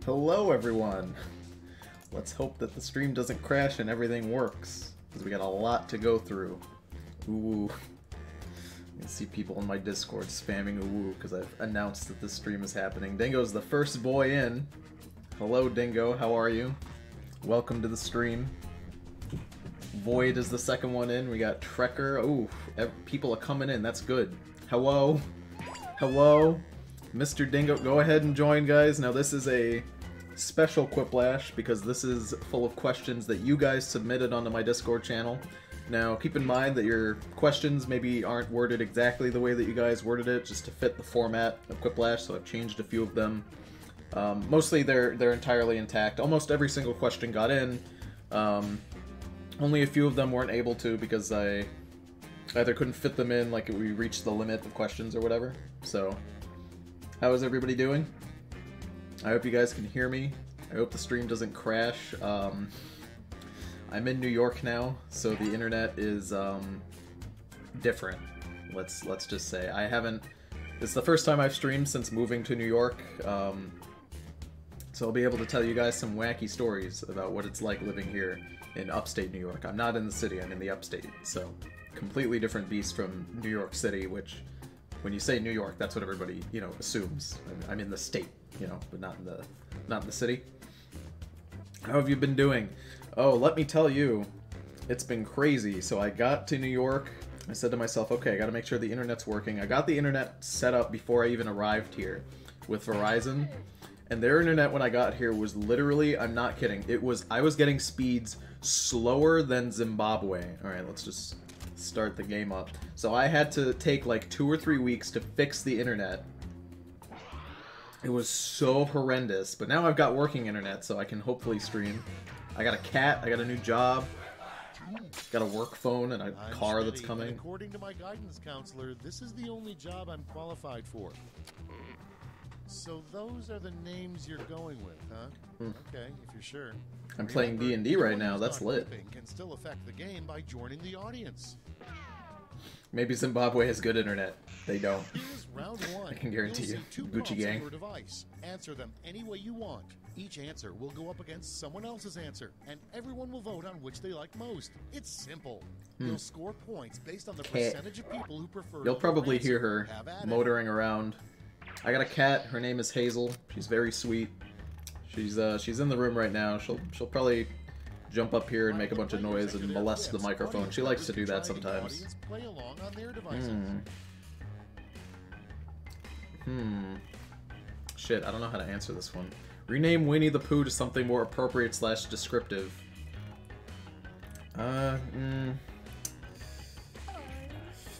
Hello everyone! Let's hope that the stream doesn't crash and everything works, because we got a lot to go through. Ooh. You can see people in my Discord spamming ooh because I've announced that this stream is happening. Dingo's the first boy in. Hello Dingo, how are you? Welcome to the stream. Void is the second one in. We got Trekker. Ooh, people are coming in, that's good. Hello? Hello? Mr. Dingo, go ahead and join, guys. Now this is a special Quiplash because this is full of questions that you guys submitted onto my Discord channel. Now keep in mind that your questions maybe aren't worded exactly the way that you guys worded it, just to fit the format of Quiplash, so I've changed a few of them. Mostly they're entirely intact. Almost every single question got in. Only a few of them weren't able to because I either couldn't fit them in, like we reached the limit of questions or whatever. So, how is everybody doing? I hope you guys can hear me. I hope the stream doesn't crash. I'm in New York now, so the internet is different. Let's just say I haven't. It's the first time I've streamed since moving to New York, so I'll be able to tell you guys some wacky stories about what it's like living here in upstate New York. I'm not in the city, I'm in the upstate, so completely different beast from New York City, which, when you say New York, that's what everybody, you know, assumes. I'm in the state, you know, but not in the city. How have you been doing? Oh, let me tell you, it's been crazy. So I got to New York, I said to myself, okay, I gotta make sure the internet's working. I got the internet set up before I even arrived here with Verizon, and their internet when I got here was literally, I'm not kidding, I was getting speeds slower than Zimbabwe. Alright, let's just start the game up. So I had to take like 2 or 3 weeks to fix the internet. It was so horrendous, but now I've got working internet, so I can hopefully stream. I got a cat, I got a new job, got a work phone and a car that's coming. According to my guidance counselor, this is the only job I'm qualified for. So those are the names you're going with, huh? Okay, if you're sure. I'm playing D&D right now, that's lit. Can still affect the game by joining the audience. Maybe Zimbabwe has good internet. They don't. Here's round one. I can guarantee you. Gucci gang. Device. Answer them any way you want. Each answer will go up against someone else's answer, and everyone will vote on which they like most. It's simple. You'll score points based on the percentage of people who prefer. You'll probably hear her motoring around. I got a cat. Her name is Hazel. She's very sweet. She's in the room right now. She'll probably jump up here and make a bunch of noise and molest the microphone. She likes to do that sometimes. Shit, I don't know how to answer this one. Rename Winnie the Pooh to something more appropriate / descriptive.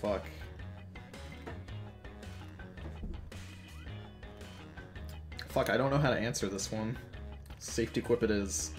Fuck. Fuck, I don't know how to answer this one. Safety quip it is.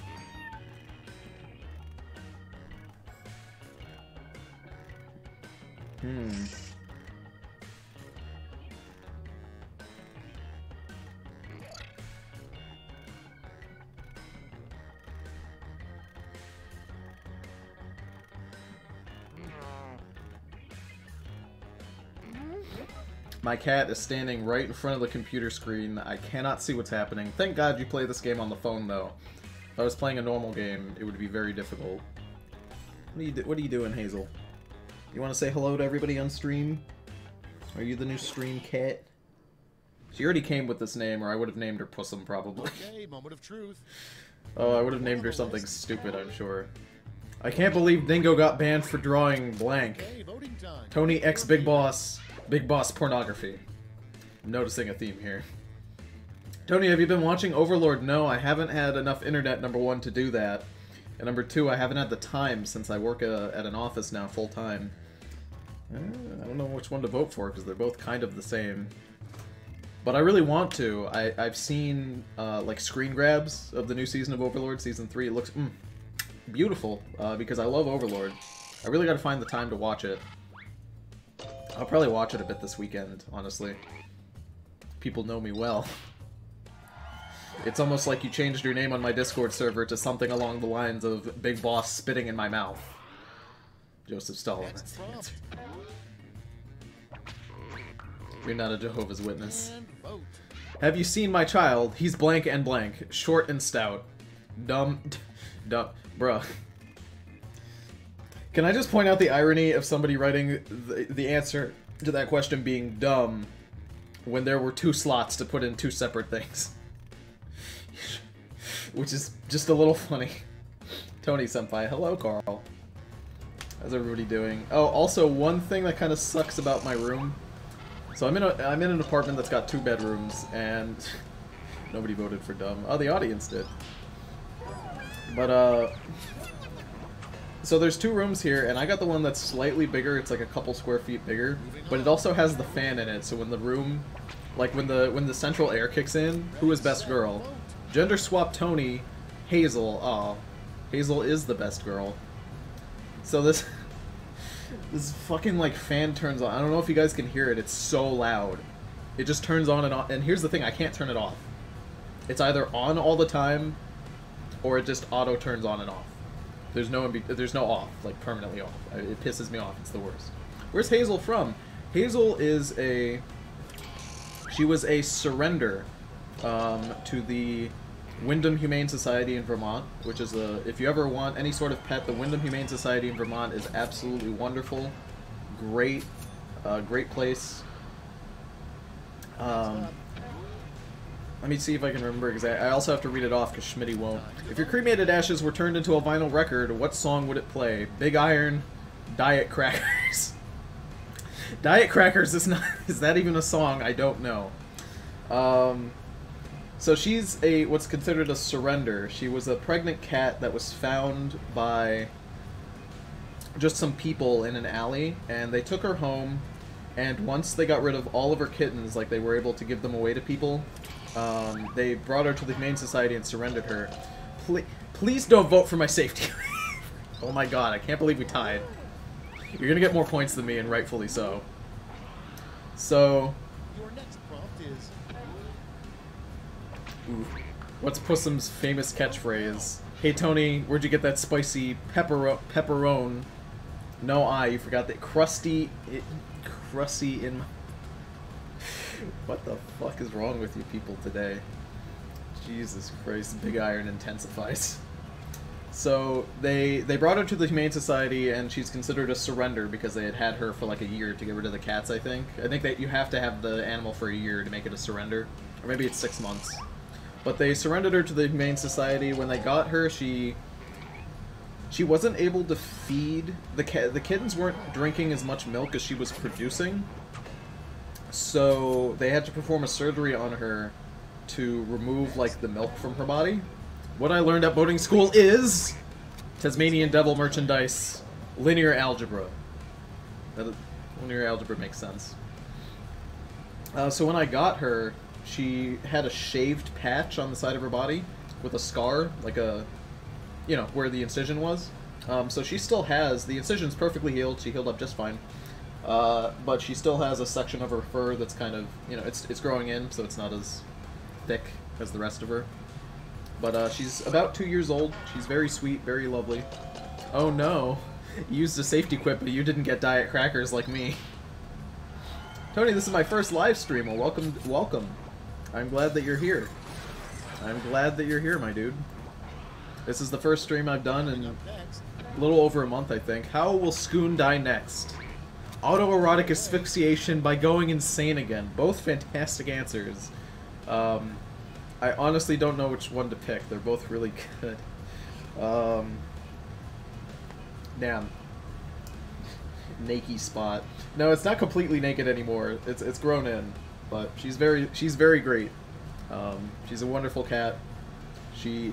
My cat is standing right in front of the computer screen. I cannot see what's happening. Thank God you play this game on the phone, though. If I was playing a normal game, it would be very difficult. What are you doing, Hazel? You want to say hello to everybody on stream? Are you the new stream cat? She already came with this name, or I would have named her Pussum, probably. Okay, moment of truth. Oh, I would have named her something stupid, I'm sure. I can't believe Dingo got banned for drawing blank. Okay, voting time. Tony X Big Boss. Big Boss pornography. I'm noticing a theme here. Tony, have you been watching Overlord? No, I haven't had enough internet, number one, to do that. And number two, I haven't had the time since I work at an office now full time. I don't know which one to vote for because they're both kind of the same. But I really want to. I've seen like screen grabs of the new season of Overlord, season 3. It looks beautiful because I love Overlord. I really got to find the time to watch it. I'll probably watch it a bit this weekend, honestly. People know me well. It's almost like you changed your name on my Discord server to something along the lines of Big Boss spitting in my mouth. Joseph Stalin. That's the answer. You're not a Jehovah's Witness. Have you seen my child? He's blank and blank. Short and stout. Dumb. Dumb. Bruh. Can I just point out the irony of somebody writing the answer to that question being dumb when there were 2 slots to put in 2 separate things? Which is just a little funny. Tony Senpai. Hello, Carl. How's everybody doing? Oh, also, one thing that kind of sucks about my room. So I'm in an apartment that's got 2 bedrooms, and nobody voted for dumb. Oh, the audience did. But, so there's 2 rooms here, and I got the one that's slightly bigger. It's like a couple square feet bigger, but it also has the fan in it. So when the room, like when the central air kicks in, who is best girl? Gender swap Tony, Hazel. Aw, Hazel is the best girl. So this fucking like fan turns on. I don't know if you guys can hear it. It's so loud. It just turns on and off. And here's the thing: I can't turn it off. It's either on all the time, or it just auto turns on and off. There's no off, like permanently off. It pisses me off. It's the worst. Where's Hazel from? Hazel is she was a surrender to the Wyndham Humane Society in Vermont, which is if you ever want any sort of pet, the Wyndham Humane Society in Vermont is absolutely wonderful. Great, great place. Let me see if I can remember exactly. I also have to read it off because Schmitty won't. If your cremated ashes were turned into a vinyl record, what song would it play? Big Iron, Diet Crackers. Diet Crackers is that even a song? I don't know. So she's what's considered a surrender. She was a pregnant cat that was found by just some people in an alley, and they took her home, and once they got rid of all of her kittens, like they were able to give them away to people, they brought her to the Humane Society and surrendered her. Please don't vote for my safety. Oh my god, I can't believe we tied. You're gonna get more points than me, and rightfully so. So... Your next prompt is... Ooh. What's Pussum's famous catchphrase? Hey Tony, where'd you get that spicy pepperone? No, you forgot that crusty in... What the fuck is wrong with you people today? Jesus Christ, Big Iron intensifies. So, they brought her to the Humane Society, and she's considered a surrender because they had her for like a year to get rid of the cats, I think. I think that you have to have the animal for a year to make it a surrender. Or maybe it's 6 months. But they surrendered her to the Humane Society. When they got her, she wasn't able to feed... The kittens weren't drinking as much milk as she was producing. So they had to perform a surgery on her to remove, like, the milk from her body. What I learned at boating school is... Tasmanian Devil merchandise. Linear algebra. Linear algebra makes sense. So when I got her, she had a shaved patch on the side of her body with a scar, like a... You know, where the incision was. So she still has... The incision's perfectly healed. She healed up just fine. But she still has a section of her fur that's kind of... You know, it's growing in, so it's not as thick as the rest of her. But she's about 2 years old. She's very sweet, very lovely. Oh no. You used a safety quip, but you didn't get Diet Crackers like me. Tony, this is my first live stream. Well, welcome. I'm glad that you're here. I'm glad that you're here, my dude. This is the first stream I've done in a little over a month, I think. How will Scoon die next? Autoerotic asphyxiation by going insane again. Both fantastic answers. I honestly don't know which one to pick. They're both really good. Damn. Naked spot. No, it's not completely naked anymore. It's grown in, but she's very great. She's a wonderful cat. She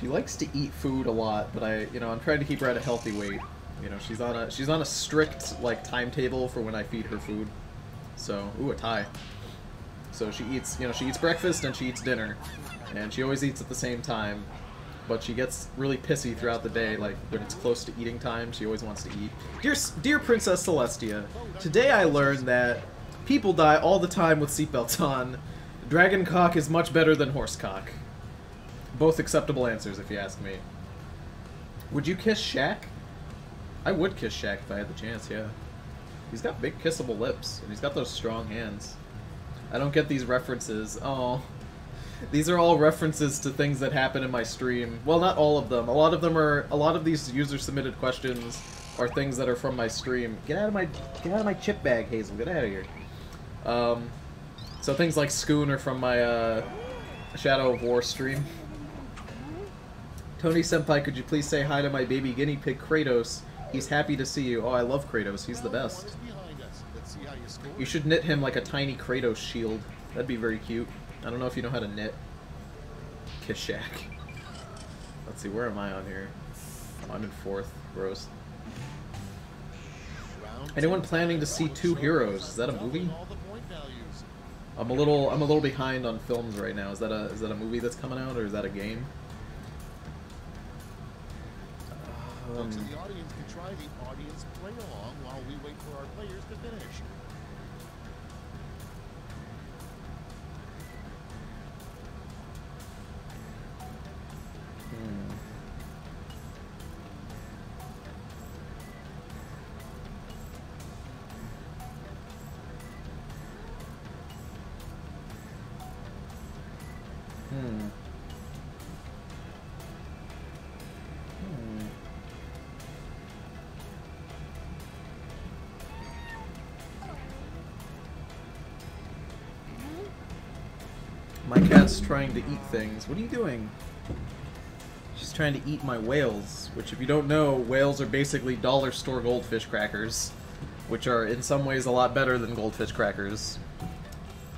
likes to eat food a lot, but I'm trying to keep her at a healthy weight. You know, she's on a strict like timetable for when I feed her food. So, ooh, a tie. So she eats breakfast and she eats dinner, and she always eats at the same time. But she gets really pissy throughout the day, like when it's close to eating time. She always wants to eat. Dear Princess Celestia, today I learned that people die all the time with seatbelts on. Dragon cock is much better than horse cock. Both acceptable answers, if you ask me. Would you kiss Shaq? I would kiss Shaq if I had the chance, yeah. He's got big kissable lips, and he's got those strong hands. I don't get these references. Oh. These are all references to things that happen in my stream. Well, not all of them. A lot of these user-submitted questions are things that are from my stream. Get out of my chip bag, Hazel. Get out of here. So things like Scoon are from my Shadow of War stream. Tony Senpai, could you please say hi to my baby guinea pig Kratos? He's happy to see you. Oh, I love Kratos. He's the best. You should knit him like a tiny Kratos shield. That'd be very cute. I don't know if you know how to knit. Kishak. Let's see, where am I on here? Oh, I'm in 4th. Gross. Anyone planning to see Two Heroes? Is that a movie? I'm a little behind on films right now. Is that a movie that's coming out, or is that a game? Folks in the audience can try the audience play along while we wait for our players to finish. My cat's trying to eat things. What are you doing? She's trying to eat my whales, which, if you don't know, whales are basically dollar store goldfish crackers, which are in some ways a lot better than goldfish crackers.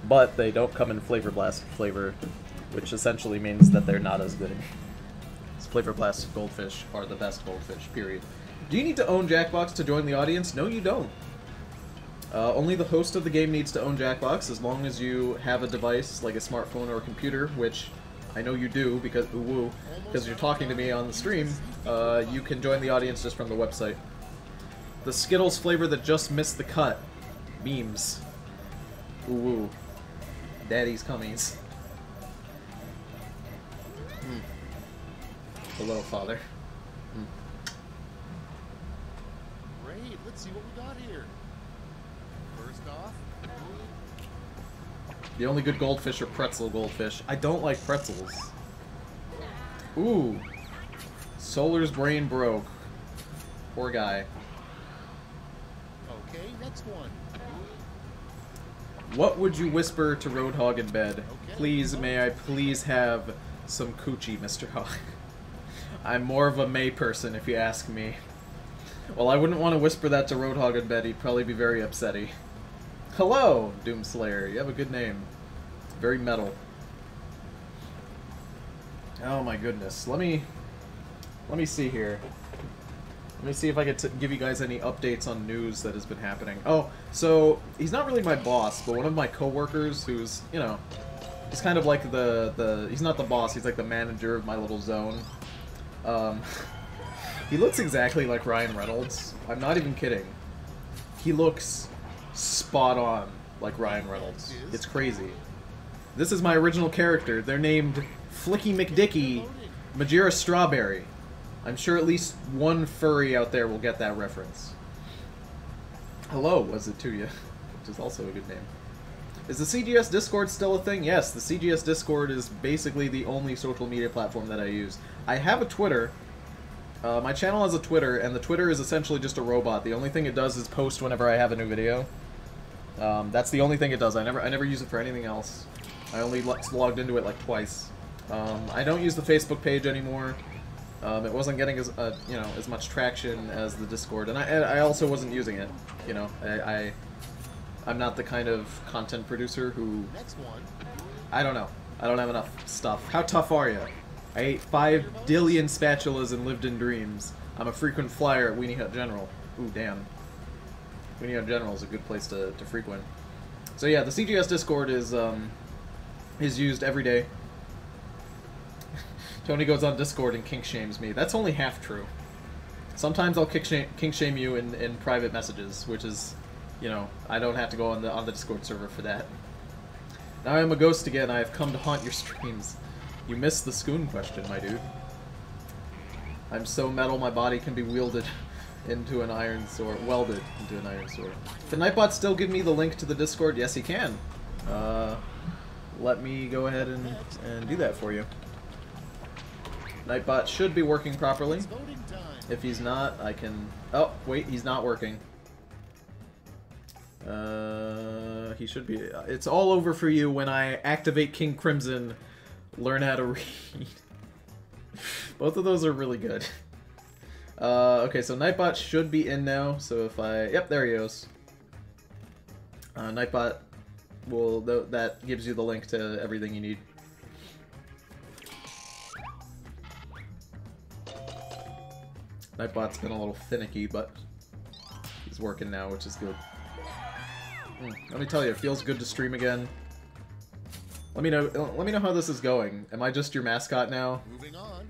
But they don't come in Flavor Blast flavor, which essentially means that they're not as good. Flavor Blast goldfish are the best goldfish, period. Do you need to own Jackbox to join the audience? No, you don't. Only the host of the game needs to own Jackbox, as long as you have a device like a smartphone or a computer, which I know you do because because you're talking to me on the stream. You can join the audience just from the website. The Skittles flavor that just missed the cut. Memes. Ooh. Daddy's cummies. The little father. Great, let's see what we got here. First off, the only good goldfish are pretzel goldfish. I don't like pretzels. Ooh. Solar's brain broke. Poor guy. okay, next one. What would you whisper to Roadhog in bed? Okay. Please, may I please have some coochie, Mr. Hog? I'm more of a May person, if you ask me. Well, I wouldn't want to whisper that to Roadhog in bed. He'd probably be very upsetty. Hello, Doomslayer. You have a good name. Very metal. Oh my goodness. Let me see here. Let me see if I could give you guys any updates on news that has been happening. Oh, so he's not really my boss, but one of my coworkers who's, you know, he's kind of like he's not the boss, he's like the manager of my little zone. He looks exactly like Ryan Reynolds. I'm not even kidding. He looks spot on like Ryan Reynolds. It's crazy. This is my original character. They're named Flicky McDicky Majira Strawberry. I'm sure at least one furry out there will get that reference. Hello, was it to you? Which is also a good name. Is the CGS Discord still a thing? Yes, the CGS Discord is basically the only social media platform that I use. I have a Twitter. My channel has a Twitter, and the Twitter is essentially just a robot. The only thing it does is post whenever I have a new video. That's the only thing it does. I never use it for anything else. I only logged into it like twice. I don't use the Facebook page anymore. It wasn't getting as you know, as much traction as the Discord, and I also wasn't using it. You know, I'm not the kind of content producer who. Next one. I don't know. I don't have enough stuff. How tough are you? I ate 5 billion spatulas and lived in dreams. I'm a frequent flyer at Weenie Hut General. Ooh, damn. Weenie Hut General is a good place to frequent. So yeah, the CGS Discord is used every day. Tony goes on Discord and kink shames me. That's only half true. Sometimes I'll kink shame you in private messages, which is, you know, I don't have to go on the Discord server for that. Now I am a ghost again. I have come to haunt your streams. You missed the Scoon question, my dude. I'm so metal my body can be wielded into an iron sword. Welded into an iron sword. Can Nightbot still give me the link to the Discord? Yes, he can. let me go ahead and do that for you. Nightbot should be working properly. If he's not, I can... Oh, wait, he's not working. He should be... It's all over for you when I activate King Crimson, learn how to read. Both of those are really good. Okay, so Nightbot should be in now, so if I... Yep, there he goes. Nightbot will... That gives you the link to everything you need. Nightbot's been a little finicky, but he's working now, which is good. Let me tell you, it feels good to stream again. Let me know how this is going. Am I just your mascot now? Moving on.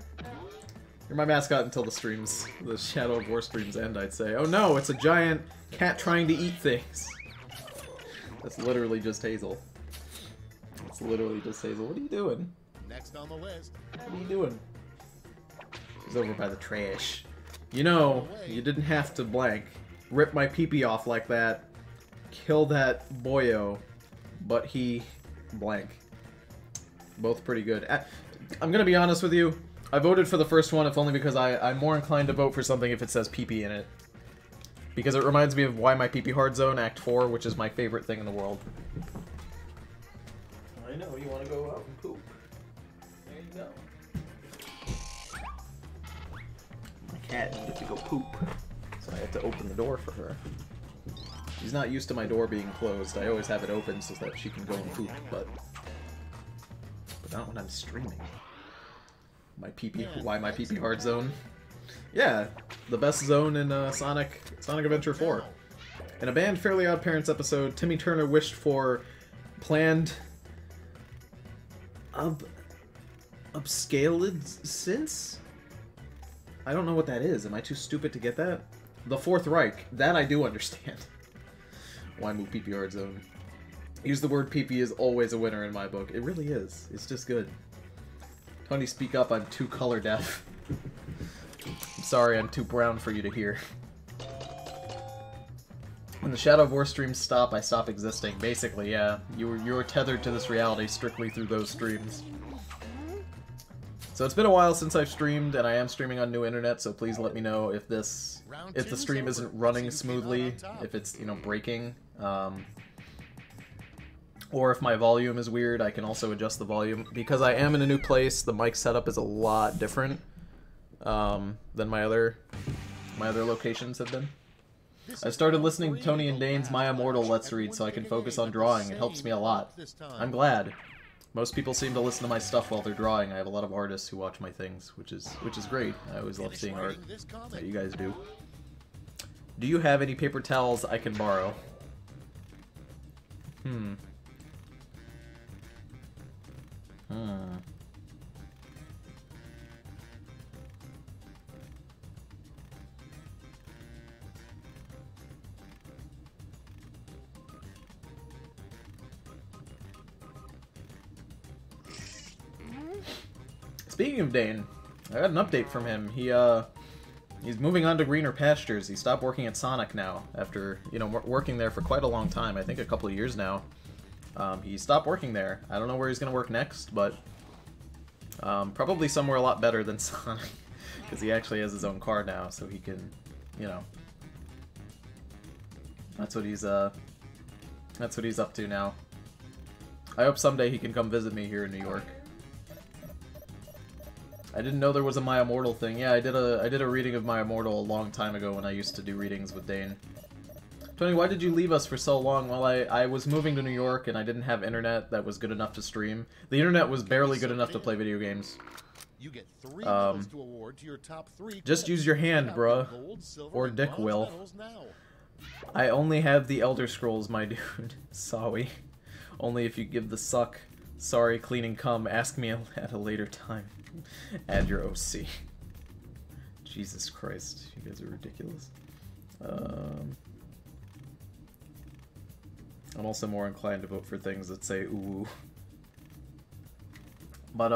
You're my mascot until the Shadow of War streams end, I'd say. Oh no, it's a giant cat trying to eat things. That's literally just Hazel. It's literally just Hazel. What are you doing? Next on the list. What are you doing? She's over by the trash. You know, you didn't have to blank. Rip my pee-pee off like that. Kill that boyo. But he... blank. Both pretty good. I'm gonna be honest with you. I voted for the first one, if only because I'm more inclined to vote for something if it says pee-pee in it. Because it reminds me of Why My Pee-Pee Hard Zone, Act 4, which is my favorite thing in the world. I know, you want to go out and poop. There you go. My cat needed to go poop, so I had to open the door for her. She's not used to my door being closed. I always have it open so that she can go and poop, but not when I'm streaming. My pee-pee, Why My Pee-Pee Hard Zone? Yeah, the best zone in Sonic Adventure 4. In a banned Fairly Odd Parents episode, Timmy Turner wished for planned upscaled since? I don't know what that is. Am I too stupid to get that? The Fourth Reich. That I do understand. Why move pee-pee hard zone? Use the word pee-pee is always a winner in my book. It really is. It's just good. Tony, speak up. I'm too color deaf. I'm sorry, I'm too brown for you to hear. When the Shadow of War streams stop, I stop existing. Basically, yeah. You were tethered to this reality strictly through those streams. So it's been a while since I've streamed, and I am streaming on new internet, so please let me know if the stream isn't running smoothly, if it's, you know, breaking. Or if my volume is weird, I can also adjust the volume. Because I am in a new place, the mic setup is a lot different than my other locations have been. I started listening to Tony and Dane's My Immortal Let's Read so I can focus on drawing. It helps me a lot. I'm glad. Most people seem to listen to my stuff while they're drawing. I have a lot of artists who watch my things, which is great. I always love seeing art that you guys do. Do you have any paper towels I can borrow? Speaking of Dane, I got an update from him. He's moving on to greener pastures. He stopped working at Sonic now after, you know, working there for quite a long time. I think a couple of years now. He stopped working there. I don't know where he's going to work next, but probably somewhere a lot better than Sonic, because he actually has his own car now, so he can, you know. That's what he's up to now. I hope someday he can come visit me here in New York. I didn't know there was a My Immortal thing. Yeah, I did a reading of My Immortal a long time ago when I used to do readings with Dane. Tony, why did you leave us for so long? Well, I was moving to New York and I didn't have internet that was good enough to stream. The internet was barely good enough to play video games. You get 3 medals to award to your top 3. Just use your hand, bruh. Or Dick will. I only have the Elder Scrolls, my dude. Sorry. Only if you give the suck. Sorry, cleaning cum. Ask me at a later time. Add your OC. Jesus Christ. You guys are ridiculous. I'm also more inclined to vote for things that say ooh. But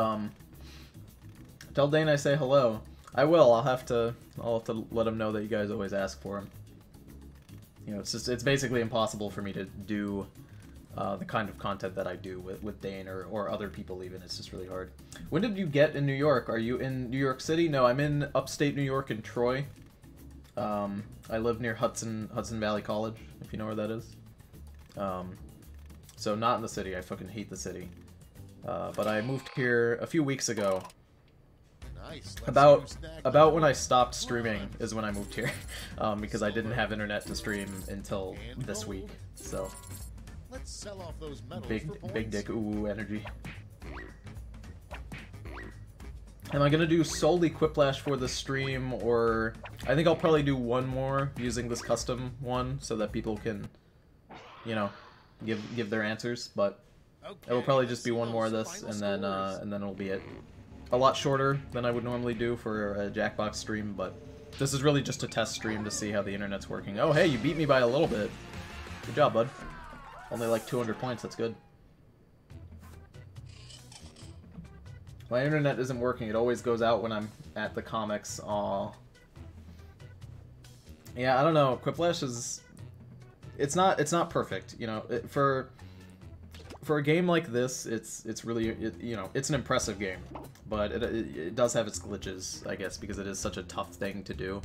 tell Dane I say hello. I will. I'll have to let him know that you guys always ask for him. You know, it's basically impossible for me to do the kind of content that I do with Dane or other people even. It's just really hard. When did you get in New York? Are you in New York City? No, I'm in upstate New York in Troy. I live near Hudson Valley College, if you know where that is. So not in the city. I fucking hate the city. But I moved here a few weeks ago. Nice. About when I stopped streaming is when I moved here, because I didn't have internet to stream until this week. So let's sell off those medals big dick ooh energy. Am I gonna do solely Quiplash for the stream, or I think I'll probably do one more using this custom one so that people can, you know, give their answers. But it will probably just be one more of this, and then it'll be it. A lot shorter than I would normally do for a Jackbox stream, but this is really just a test stream to see how the internet's working. Oh, hey, you beat me by a little bit. Good job, bud. Only like 200 points, that's good. My internet isn't working. It always goes out when I'm at the comics. Aw. Yeah, I don't know. Quiplash is... It's not perfect, you know. For a game like this, it's really, you know, it's an impressive game. But it does have its glitches, I guess, because it is such a tough thing to do.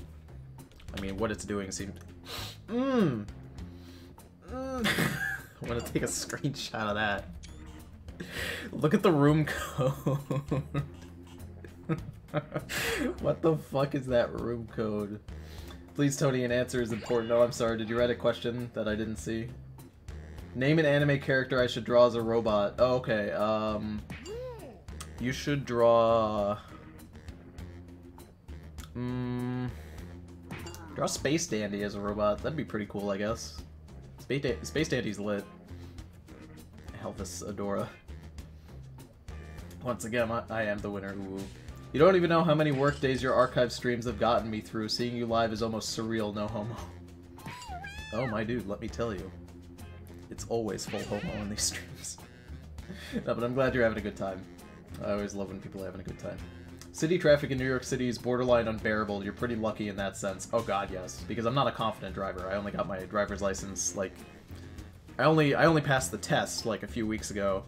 I mean, what it's doing seems... I'm gonna take a screenshot of that. Look at the room code. What the fuck is that room code? Please, Tony, an answer is important. Oh, I'm sorry. Did you write a question that I didn't see? Name an anime character I should draw as a robot. Oh, okay. You should draw... Draw Space Dandy as a robot. That'd be pretty cool, I guess. Space Dandy's lit. Elvis Adora. Once again, I am the winner. Ooh. You don't even know how many work days your archive streams have gotten me through. Seeing you live is almost surreal, no homo. Oh, my dude, let me tell you. It's always full homo in these streams. No, but I'm glad you're having a good time. I always love when people are having a good time. City traffic in New York City is borderline unbearable. You're pretty lucky in that sense. Oh god, yes. Because I'm not a confident driver. I only got my driver's license, like... I only passed the test, like, a few weeks ago.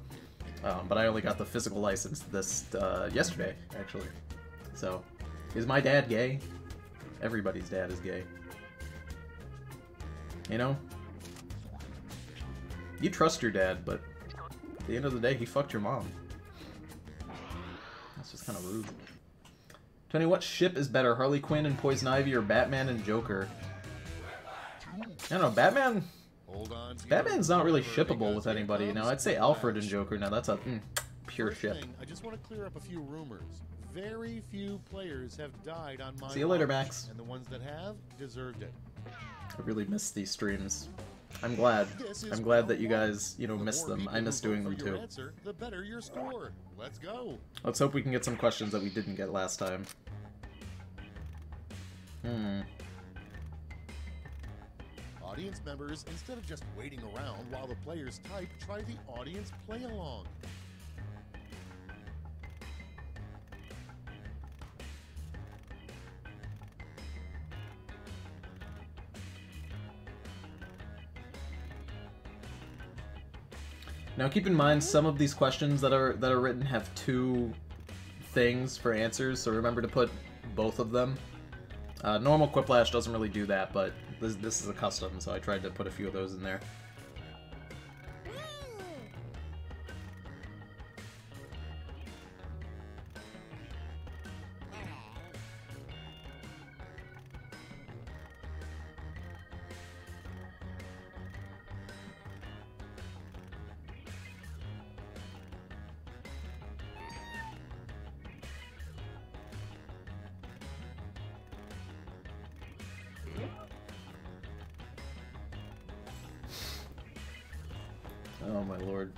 But I only got the physical license yesterday, actually. So, is my dad gay? Everybody's dad is gay. You know? You trust your dad, but at the end of the day, he fucked your mom. That's just kind of rude. Tony, what ship is better, Harley Quinn and Poison Ivy or Batman and Joker? I don't know, Batman's not really shippable with anybody. Now, I'd say Alfred and Joker. Now, that's a pure ship. I just want to clear up a few rumors. Very few players have died on my See you later, Max. And the ones that have deserved it. I really miss these streams. I'm glad. I'm glad that you guys, you know, miss them. I miss doing them too. The better your score. Let's go. Let's hope we can get some questions that we didn't get last time. Audience members, instead of just waiting around while the players type, try the audience play along. Now keep in mind, some of these questions that are written have two things for answers, so remember to put both of them. Normal Quiplash doesn't really do that, but this is a custom, so I tried to put a few of those in there. Oh my lord.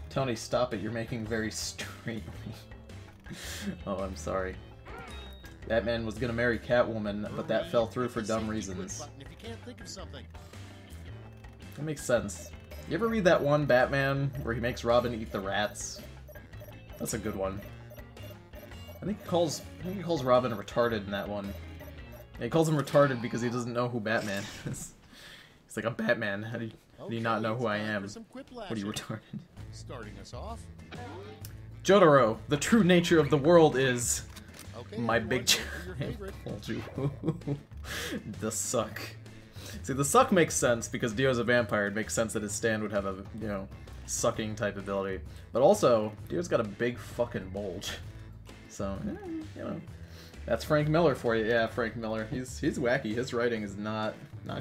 Tony, stop it. You're making very straight. Oh, I'm sorry. Batman was gonna marry Catwoman, but that fell through for dumb reasons. That makes sense. You ever read that one Batman where he makes Robin eat the rats? That's a good one. I think he calls Robin retarded in that one. Yeah, he calls him retarded because he doesn't know who Batman is. He's like, I'm Batman. How do you... Do you not know who I it's time am? for some What are you quiplashing. retarded? Starting us off. Jotaro, the true nature of the world is Okay, my everyone, big vote for your favorite. told you. The suck. See, the suck makes sense because Dio's a vampire. It makes sense that his stand would have a, you know, sucking type ability. But also, Dio's got a big fucking bulge. So, you know, that's Frank Miller for you. Yeah, Frank Miller. He's wacky. His writing is not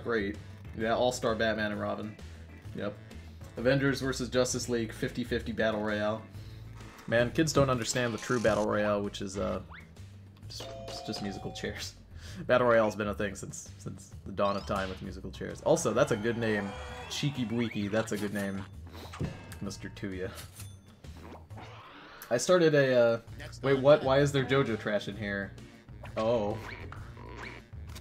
great. Yeah, All-Star Batman and Robin. Yep. Avengers versus Justice League 50-50 Battle Royale. Man, kids don't understand the true Battle Royale, which is just musical chairs. Battle Royale's been a thing since the dawn of time with musical chairs. Also, that's a good name. Cheeky Bweeky, that's a good name. Mr. Tuya. I started a, wait, what? Why is there JoJo trash in here? Oh.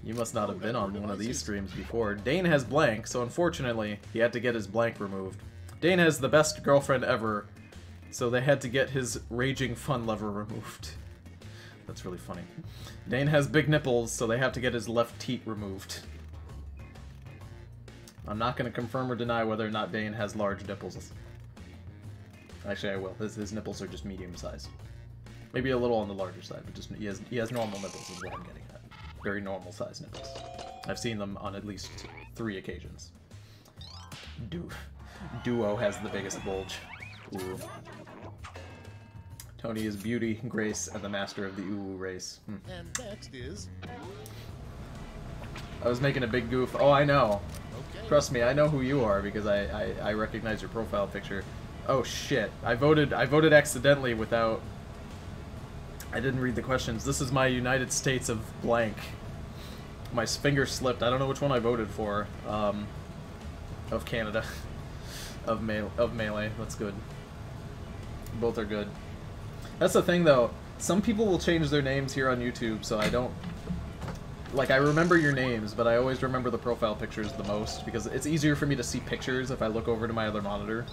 You must not have been on one of these streams before. Dane has blank, so unfortunately, he had to get his blank removed. Dane has the best girlfriend ever, so they had to get his raging fun lover removed. That's really funny. Dane has big nipples, so they have to get his left teat removed. I'm not going to confirm or deny whether or not Dane has large nipples. Actually, I will. His nipples are just medium-sized. Maybe a little on the larger side, but just he has normal nipples is what I'm getting at. Very normal-sized nipples. I've seen them on at least 3 occasions. Duo has the biggest bulge. Ooh. Tony is beauty, grace, and the master of the Uwu race. And next is... I was making a big goof. Oh, I know. Okay. Trust me, I know who you are because I recognize your profile picture. Oh shit! I voted accidentally without. I didn't read the questions. This is my United States of blank. My finger slipped. I don't know which one I voted for. Of Canada. of Melee. That's good. Both are good. That's the thing, though. Some people will change their names here on YouTube, so I don't... Like, I remember your names, but I always remember the profile pictures the most, because it's easier for me to see pictures if I look over to my other monitor.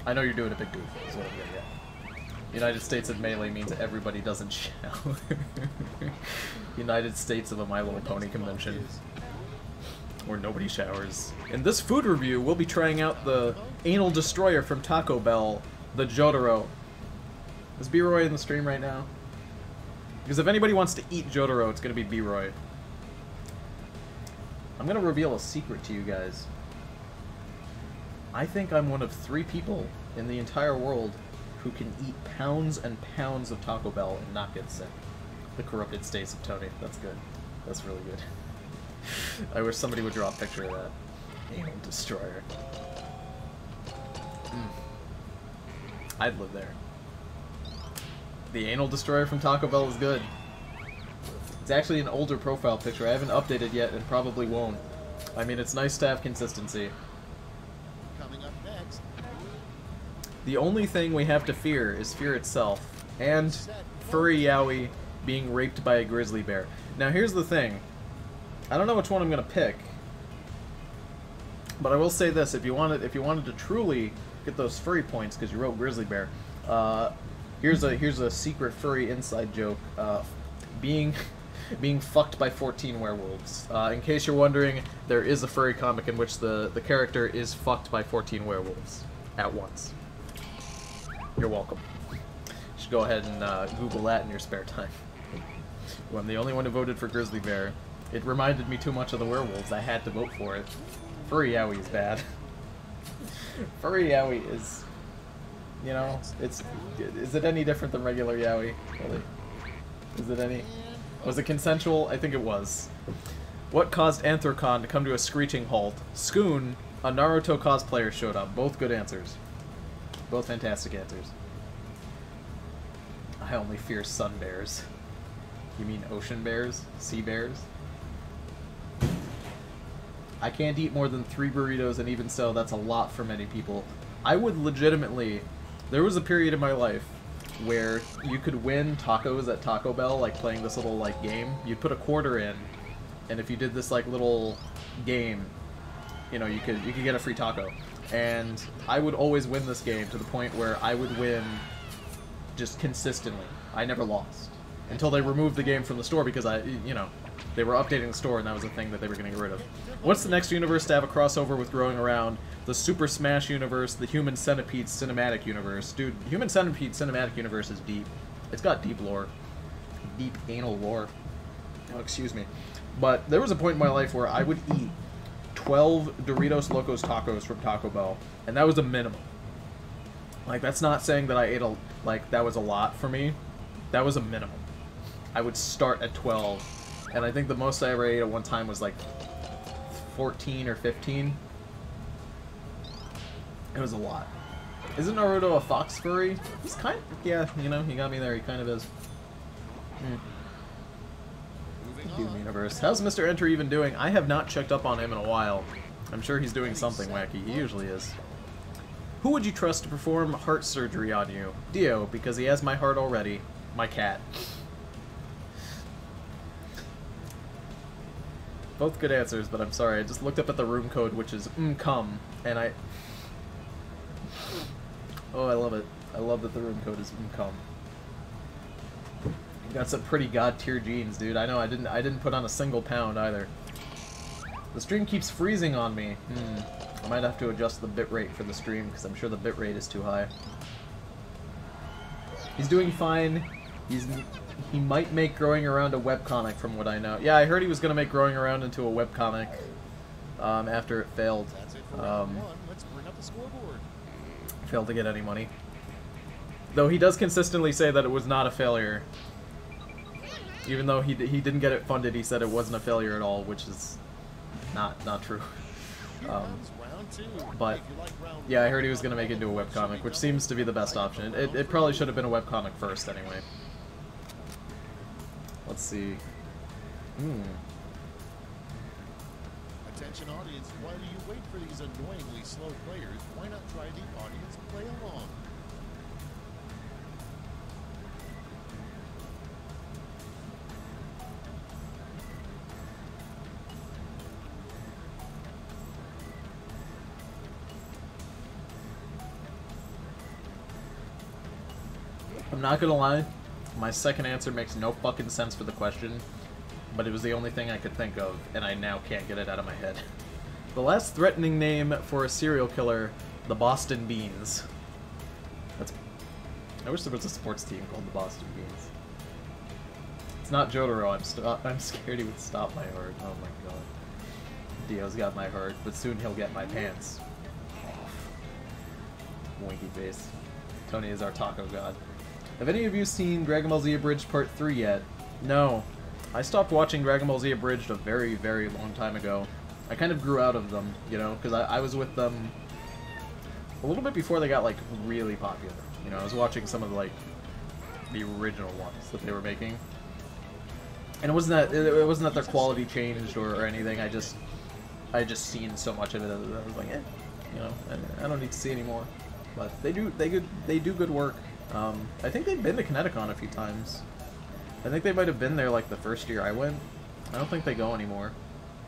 I know you're doing a big goof, is what I'm getting at. United States of Melee means everybody doesn't shower. United States of a My Little Pony convention. Where nobody showers. In this food review, we'll be trying out the Anal Destroyer from Taco Bell, the Jotaro. Is B-Roy in the stream right now? Because if anybody wants to eat Jotaro, it's going to be B-Roy. I'm going to reveal a secret to you guys. I think I'm one of 3 people in the entire world who can eat pounds and pounds of Taco Bell and not get sick. The corrupted states of Tony. That's good. That's really good. I wish somebody would draw a picture of that. Anal Destroyer. I'd live there. The Anal Destroyer from Taco Bell is good. It's actually an older profile picture. I haven't updated yet and probably won't. I mean, it's nice to have consistency. Coming up next. The only thing we have to fear is fear itself. And Furry Yowie being raped by a grizzly bear. Now here's the thing. I don't know which one I'm gonna pick. But I will say this, if you wanted to truly get those furry points because you wrote grizzly bear, here's a secret furry inside joke. Being fucked by 14 werewolves. In case you're wondering, there is a furry comic in which the character is fucked by 14 werewolves at once. You're welcome. You should go ahead and Google that in your spare time. Well, I'm the only one who voted for grizzly bear. It reminded me too much of the werewolves. I had to vote for it. Furry Yowie is bad. Furry Yowie is, you know, is it any different than regular Yowie? Really? Is it any? Was it consensual? I think it was. What caused Anthrocon to come to a screeching halt? Scoon, a Naruto cosplayer, showed up. Both good answers. Both fantastic answers. I only fear sun bears. You mean ocean bears? Sea bears? I can't eat more than 3 burritos, and even so, that's a lot for many people. I would legitimately... There was a period in my life where you could win tacos at Taco Bell, like playing this little like game. You'd put a quarter in, and if you did this like little game, you know, you could get a free taco. And I would always win this game to the point where I would win just consistently. I never lost. until they removed the game from the store because you know, they were updating the store and that was a thing that they were going to get rid of. What's the next universe to have a crossover with Growing Around? The Super Smash universe, the Human Centipede cinematic universe. Dude, Human Centipede cinematic universe is deep. It's got deep lore. Deep anal lore. Oh, excuse me. But there was a point in my life where I would eat 12 Doritos Locos Tacos from Taco Bell, and that was a minimum. Like, that's not saying that I ate like, that was a lot for me. That was a minimum. I would start at 12, and I think the most I ever ate at one time was like 14 or 15. It was a lot. Isn't Naruto a fox furry? He's kind of, yeah, you know, he got me there, he kind of is. Doom Universe. How's Mr. Enter even doing? I have not checked up on him in a while. I'm sure he's doing something wacky. He usually is. Who would you trust to perform heart surgery on you? Dio, because he has my heart already. My cat. Both good answers, but I'm sorry. I just looked up at the room code, which is come, and I... Oh, I love it. I love that the room code is come. You got some pretty god tier genes, dude. I know. I didn't put on a single pound either. The stream keeps freezing on me. I might have to adjust the bitrate for the stream because I'm sure the bitrate is too high. He's doing fine. He might make Growing Around a webcomic from what I know. Yeah, I heard he was gonna make Growing Around into a webcomic after it failed. That's it for round one. Let's bring up the scoreboard. Failed to get any money. Though he does consistently say that it was not a failure. Even though he didn't get it funded, he said it wasn't a failure at all, which is not true. But yeah, I heard he was going to make it into a webcomic, which seems to be the best option. It probably should have been a webcomic first, anyway. Let's see. Attention audience, while you wait for these annoyingly slow players, why not try the audience play along? I'm not gonna lie, my second answer makes no fucking sense for the question, but it was the only thing I could think of, and I now can't get it out of my head. The last threatening name for a serial killer, the Boston Beans. I wish there was a sports team called the Boston Beans. It's not Jotaro, I'm scared he would stop my heart. Oh my god. Dio's got my heart, but soon he'll get my pants. Winky face. Tony is our taco god. Have any of you seen Dragon Ball Z Abridged Part 3 yet? No. I stopped watching Dragon Ball Z Abridged a very, very long time ago. I kind of grew out of them, you know, because I was with them a little bit before they got, like, really popular. You know, I was watching some of, like, the original ones that they were making. And it wasn't that their quality changed or anything, I just seen so much of it that I was like, you know, I don't need to see anymore. But they do good work. I think they've been to Kineticon a few times. I think they might have been there like the first year I went. I don't think they go anymore.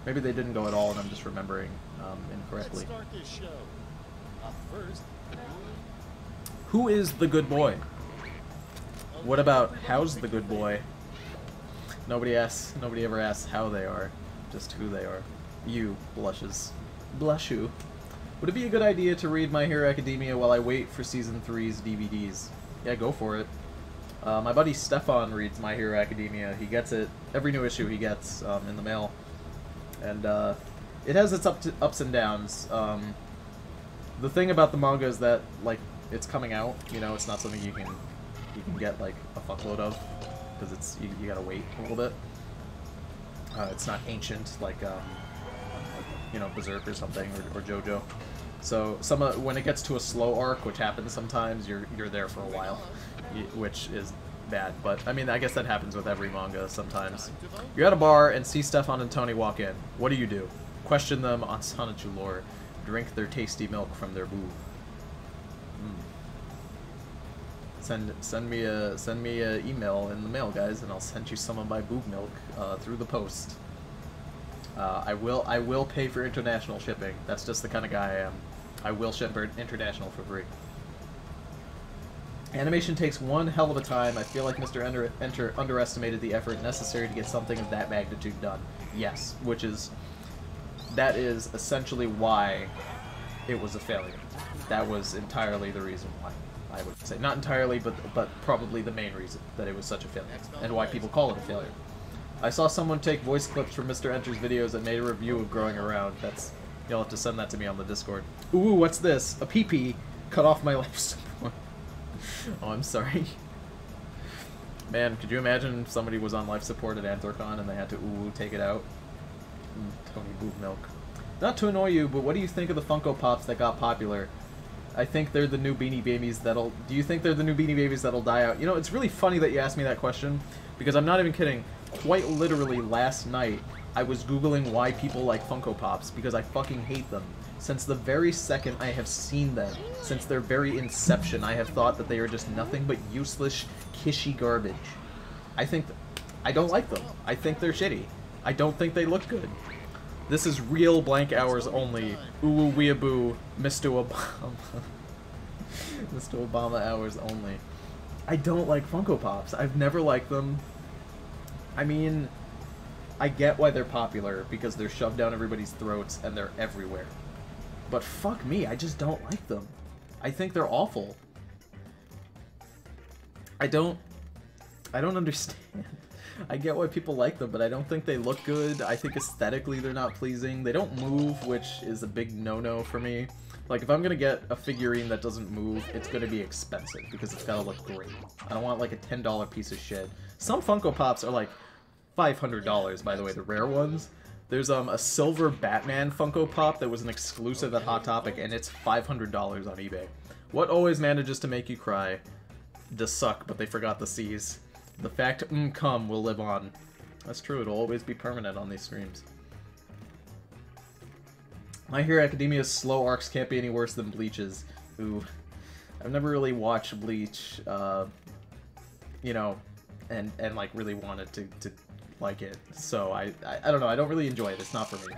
Maybe they didn't go at all and I'm just remembering incorrectly. Let's start this show. Up first. Who is the good boy? What about how's the good boy? Nobody ever asks how they are, just who they are. You blushes. Blush you. Would it be a good idea to read My Hero Academia while I wait for Season 3's DVDs? Yeah, go for it. My buddy Stefan reads My Hero Academia. He gets it, every new issue he gets in the mail. And it has its ups and downs. The thing about the manga is that, like, it's coming out, you know, it's not something you can get, like, a fuckload of, because it's, you gotta wait a little bit. It's not ancient, like, you know, Berserk or something, or JoJo. So when it gets to a slow arc, which happens sometimes, you're there for a while, which is bad. But I mean, I guess that happens with every manga sometimes. You're at a bar and see Stefan and Tony walk in. What do? Question them on Sonichu lore. Drink their tasty milk from their boob. Send me a email in the mail, guys, and I'll send you some of my boob milk through the post. I will pay for international shipping. That's just the kind of guy I am. I will ship international for free. Animation takes one hell of a time. I feel like Mr. Enter underestimated the effort necessary to get something of that magnitude done. Yes, that is essentially why it was a failure. That was entirely the reason why, I would say. Not entirely, but probably the main reason that it was such a failure, and why people call it a failure. I saw someone take voice clips from Mr. Enter's videos and made a review of Growing Around. You'll have to send that to me on the Discord. Ooh, what's this? A PP cut off my life support. Oh, I'm sorry. Man, could you imagine if somebody was on life support at Anthrocon and they had to take it out? Tony Boob Milk. Not to annoy you, but what do you think of the Funko Pops that got popular? I think they're the new Beanie Babies that'll... Do you think they're the new Beanie Babies that'll die out? You know, it's really funny that you asked me that question, because I'm not even kidding. Quite literally last night, I was Googling why people like Funko Pops, because I fucking hate them. Since the very second I have seen them, since their very inception, I have thought that they are just nothing but useless, kishy garbage. I don't like them. I think they're shitty. I don't think they look good. This is real blank hours only. Ooh weeaboo, Mr. Obama. Mr. Obama hours only. I don't like Funko Pops. I've never liked them. I mean, I get why they're popular, because they're shoved down everybody's throats and they're everywhere. But fuck me, I just don't like them. I think they're awful. I don't understand. I get why people like them, but I don't think they look good. I think aesthetically they're not pleasing. They don't move, which is a big no-no for me. Like, if I'm gonna get a figurine that doesn't move, it's gonna be expensive, because it's gotta look great. I don't want, like, a $10 piece of shit. Some Funko Pops are, like, $500, by the way, the rare ones. There's, a silver Batman Funko Pop that was an exclusive at Hot Topic, and it's $500 on eBay. What always manages to make you cry? The suck, but they forgot the C's. The fact come will live on. That's true, it'll always be permanent on these streams. My Hero Academia's slow arcs can't be any worse than Bleach's. Ooh. I've never really watched Bleach, you know, and like really wanted to like it. So I don't know, I don't really enjoy it, it's not for me.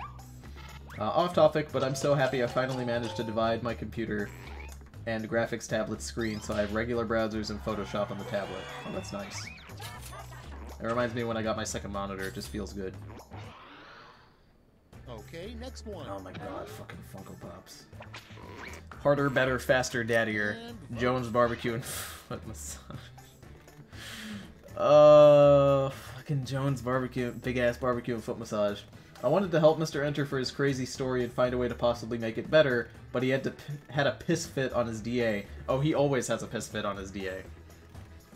Off topic, but I'm so happy I finally managed to divide my computer and graphics tablet screen, so I have regular browsers and Photoshop on the tablet. Oh, that's nice. It reminds me when I got my second monitor, it just feels good. Okay, next one. Oh my god, fucking Funko Pops. Harder, better, faster, daddier. Jones Barbecue and foot massage. Fucking Jones Barbecue, big ass barbecue and foot massage. I wanted to help Mr. Enter for his crazy story and find a way to possibly make it better, but he had a piss fit on his DA. Oh, he always has a piss fit on his DA.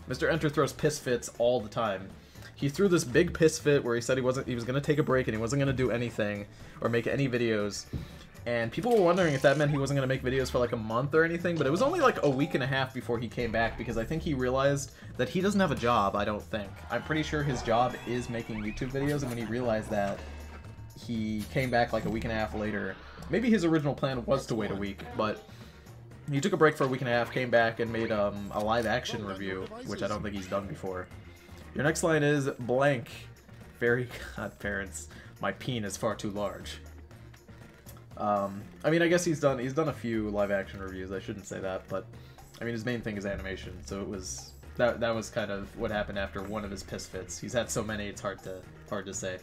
Mr. Enter throws piss fits all the time. He threw this big piss fit where he said he was gonna take a break and he wasn't gonna do anything or make any videos. And people were wondering if that meant he wasn't gonna make videos for like a month or anything, but it was only like a week and a half before he came back, because I think he realized that he doesn't have a job, I don't think. I'm pretty sure his job is making YouTube videos, and when he realized that, he came back like a week and a half later. Maybe his original plan was to wait a week, but he took a break for a week and a half, came back, and made a live action review, which I don't think he's done before. Your next line is blank. Very godparents. My peen is far too large. I mean, I guess he's done a few live action reviews. I shouldn't say that, but I mean, his main thing is animation, so it was that was kind of what happened after one of his piss fits. He's had so many, it's hard to say.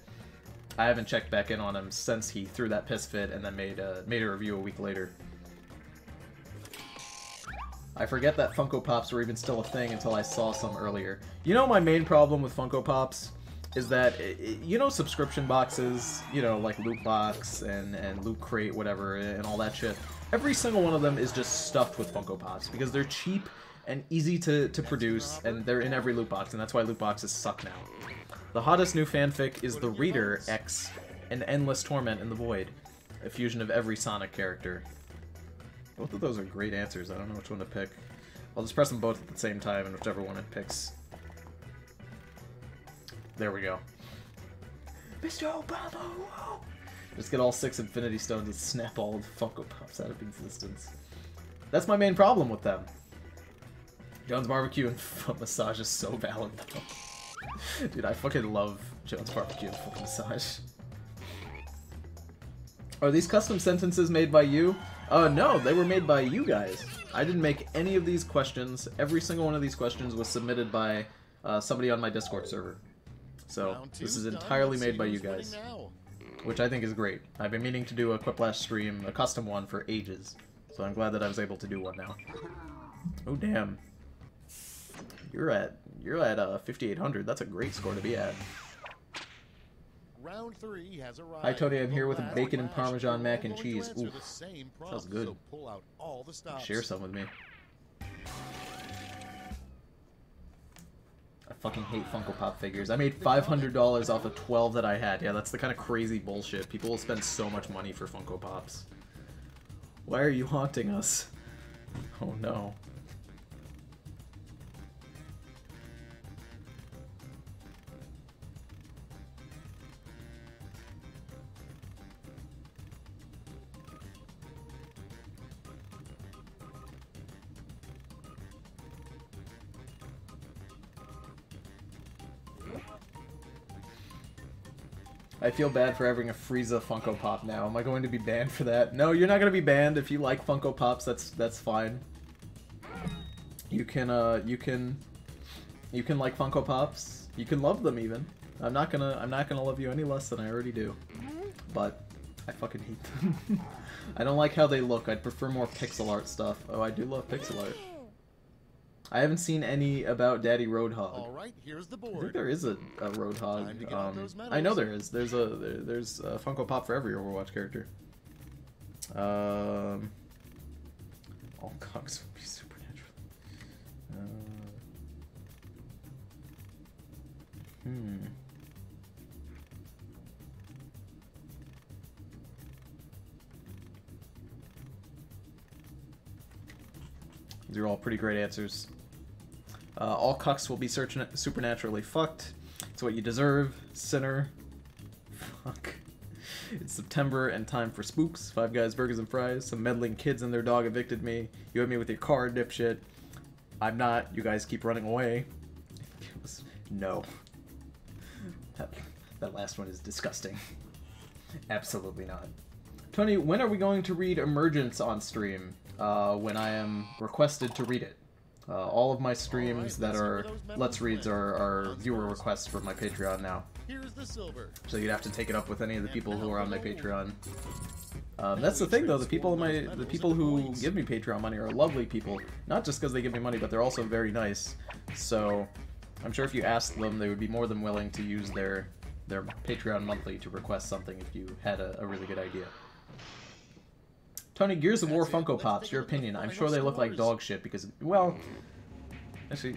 I haven't checked back in on him since he threw that piss fit and then made a review a week later. I forget that Funko Pops were even still a thing until I saw some earlier. You know, my main problem with Funko Pops is that, you know, subscription boxes, you know, like Loot Box and Loot Crate, whatever, and all that shit. Every single one of them is just stuffed with Funko Pops because they're cheap and easy to produce, and they're in every loot box, and that's why loot boxes suck now. The hottest new fanfic is The Reader X, an endless torment in the void, a fusion of every Sonic character. Both of those are great answers. I don't know which one to pick. I'll just press them both at the same time, and whichever one it picks. There we go. Mr. Obama, whoa! Just get all 6 Infinity Stones and snap all the Funko Pops out of existence. That's my main problem with them. Jones Barbecue and foot massage is so valid, though. Dude, I fucking love Jones Barbecue and foot massage. Are these custom sentences made by you? No, they were made by you guys. I didn't make any of these questions. Every single one of these questions was submitted by somebody on my Discord server. So, this is entirely made by you guys. Which I think is great. I've been meaning to do a Quiplash stream, a custom one, for ages. So I'm glad that I was able to do one now. Oh, damn. You're at 5,800. That's a great score to be at. Round 3 has arrived. Hi, Tony. I'm here with a bacon and Parmesan mac and cheese. Ooh, sounds good. So pull out all the stops. Share some with me. I fucking hate Funko Pop figures. I made $500 off of 12 that I had. Yeah, that's the kind of crazy bullshit. People will spend so much money for Funko Pops. Why are you haunting us? Oh no. I feel bad for having a Frieza Funko Pop now. Am I going to be banned for that? No, you're not going to be banned. If you like Funko Pops, that's fine. You can like Funko Pops. You can love them even. I'm not gonna love you any less than I already do. But I fucking hate them. I don't like how they look. I'd prefer more pixel art stuff. Oh, I do love pixel art. I haven't seen any about Daddy Roadhog. All right, here's the board. I think there is a Roadhog. I know there is. There's a Funko Pop for every Overwatch character. All cogs would be supernatural. These are all pretty great answers. All cucks will be supernaturally fucked. It's what you deserve, sinner. Fuck. It's September and time for spooks. Five Guys, burgers and fries. Some meddling kids and their dog evicted me. You hit me with your car, dipshit. I'm not. You guys keep running away. No. That last one is disgusting. Absolutely not. Tony, when are we going to read Emergence on stream? When I am requested to read it. All of my streams that are Let's Reads are viewer requests for my Patreon now. Here's the silver. So you'd have to take it up with any of the people who are on my Patreon. That's the thing, though. The people who give me Patreon money are lovely people. Not just because they give me money, but they're also very nice. So I'm sure if you asked them, they would be more than willing to use their Patreon monthly to request something if you had a really good idea. Tony, Gears of War Funko Pops, your opinion. I'm sure they look like dog shit because, well, actually,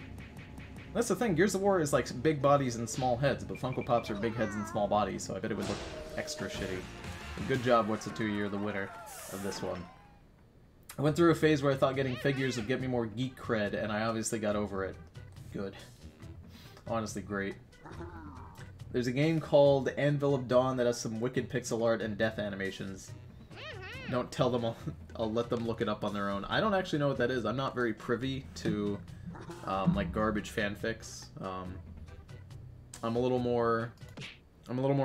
that's the thing. Gears of War is like big bodies and small heads, but Funko Pops are big heads and small bodies, so I bet it would look extra shitty. But good job, What's It To You? You're the winner of this one. I went through a phase where I thought getting figures would get me more geek cred, and I obviously got over it. Good. Honestly, great. There's a game called Anvil of Dawn that has some wicked pixel art and death animations. Don't tell them, I'll let them look it up on their own. I don't actually know what that is. I'm not very privy to, like, garbage fanfics. I'm a little more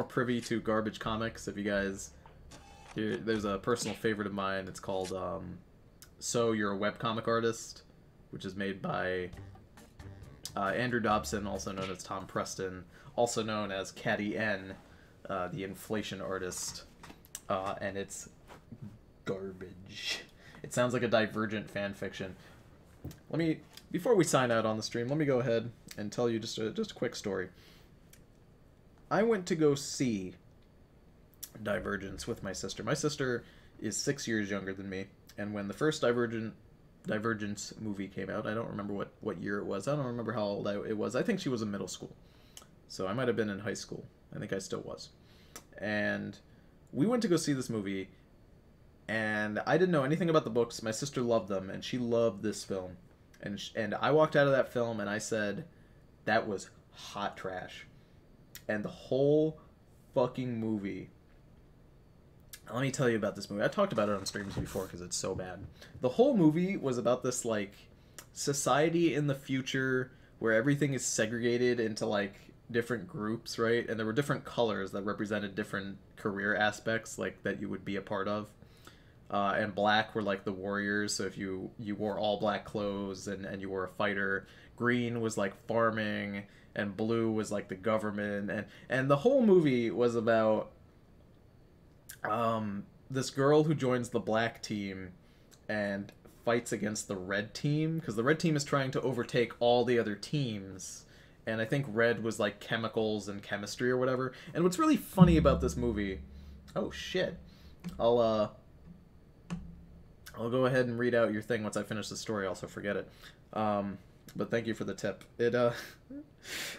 privy to garbage comics. If you guys, there's a personal favorite of mine. It's called, So You're a Webcomic Artist, which is made by Andrew Dobson, also known as Tom Preston, also known as Caddy N, the inflation artist, and it's garbage. It sounds like a Divergent fan fiction. Before we sign out on the stream, let me go ahead and tell you just a quick story. I went to go see Divergence with my sister. My sister is 6 years younger than me, and when the first Divergence movie came out, I don't remember what year it was. I don't remember how old it was. I think she was in middle school. So I might have been in high school. I think I still was. And we went to go see this movie, and I didn't know anything about the books. My sister loved them, and she loved this film. And I walked out of that film, and I said, that was hot trash. And the whole fucking movie... Let me tell you about this movie. I talked about it on streams before because it's so bad. The whole movie was about this, like, society in the future where everything is segregated into, like, different groups, right? And there were different colors that represented different career aspects, like, that you would be a part of. and black were like the warriors. So if you wore all black clothes and you were a fighter, green was like farming, and blue was like the government. And the whole movie was about this girl who joins the black team and fights against the red team, because the red team is trying to overtake all the other teams. And I think red was like chemicals and chemistry or whatever. And what's really funny about this movie... Oh, shit. I'll go ahead and read out your thing once I finish the story. I'll also forget it. But thank you for the tip.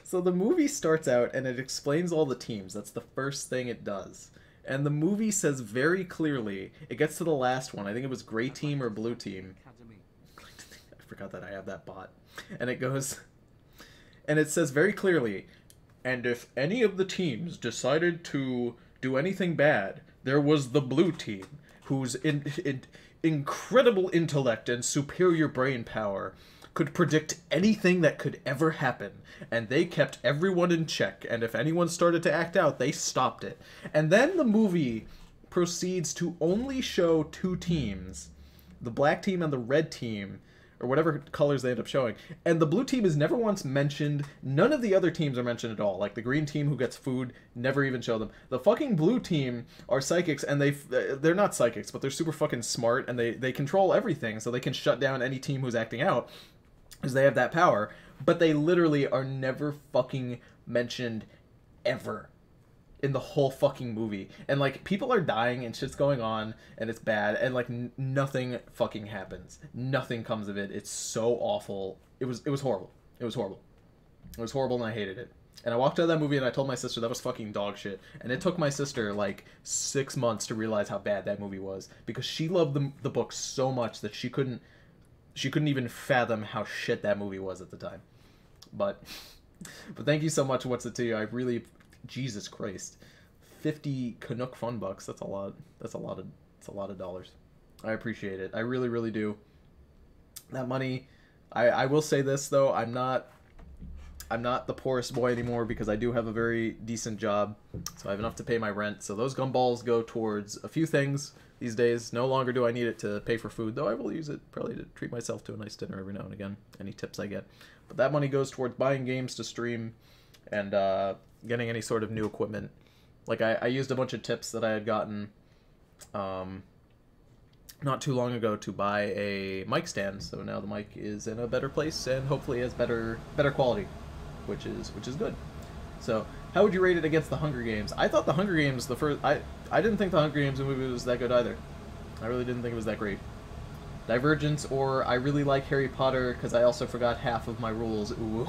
So the movie starts out and it explains all the teams. That's the first thing it does. And the movie says very clearly, it gets to the last one. I think it was gray team or blue team. I forgot that I have that bot. And it goes... And it says very clearly, and if any of the teams decided to do anything bad, there was the blue team, whose incredible intellect and superior brain power could predict anything that could ever happen, and they kept everyone in check, and if anyone started to act out, they stopped it. And then the movie proceeds to only show two teams, the black team and the red team, or whatever colors they end up showing. And the blue team is never once mentioned. None of the other teams are mentioned at all. Like the green team who gets food, never even show them. The fucking blue team are psychics, and they're not psychics, but they're super fucking smart, and they control everything, so they can shut down any team who's acting out, because they have that power. But they literally are never fucking mentioned ever in the whole fucking movie. And like people are dying and shit's going on and it's bad, and like nothing fucking happens. Nothing comes of it. It's so awful. It was horrible. It was horrible. It was horrible, and I hated it. And I walked out of that movie and I told my sister that was fucking dog shit. And it took my sister like 6 months to realize how bad that movie was, because she loved the book so much that she couldn't even fathom how shit that movie was at the time. But thank you so much. What's it to you? I really... Jesus Christ, 50 Canuck Fun Bucks. That's a lot. That's a lot of dollars. I appreciate it. I really, really do. That money. I will say this though. I'm not the poorest boy anymore, because I do have a very decent job, so I have enough to pay my rent. So those gumballs go towards a few things these days. No longer do I need it to pay for food, though I will use it probably to treat myself to a nice dinner every now and again. Any tips I get. But that money goes towards buying games to stream, and getting any sort of new equipment. Like I used a bunch of tips that I had gotten not too long ago to buy a mic stand, so now the mic is in a better place and hopefully has better quality, which is good. So how would you rate it against the Hunger Games? I thought the Hunger Games, I didn't think the Hunger Games movie was that good either. I really didn't think it was that great. Divergence, or I really like Harry Potter because I also forgot half of my rules. Ooh.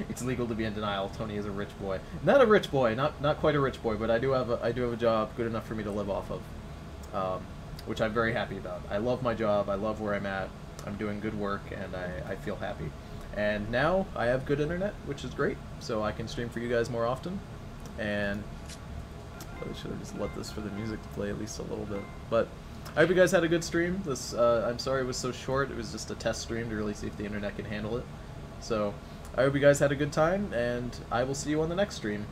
It's legal to be in denial. Tony is a rich boy. Not a rich boy, not quite a rich boy, but I do have a job good enough for me to live off of, which I'm very happy about. I love my job. I love where I'm at. I'm doing good work, and I feel happy. And now I have good internet, which is great, so I can stream for you guys more often. And I should have just let this for the music to play at least a little bit. But I hope you guys had a good stream. This I'm sorry it was so short. It was just a test stream to really see if the internet can handle it. So I hope you guys had a good time, and I will see you on the next stream.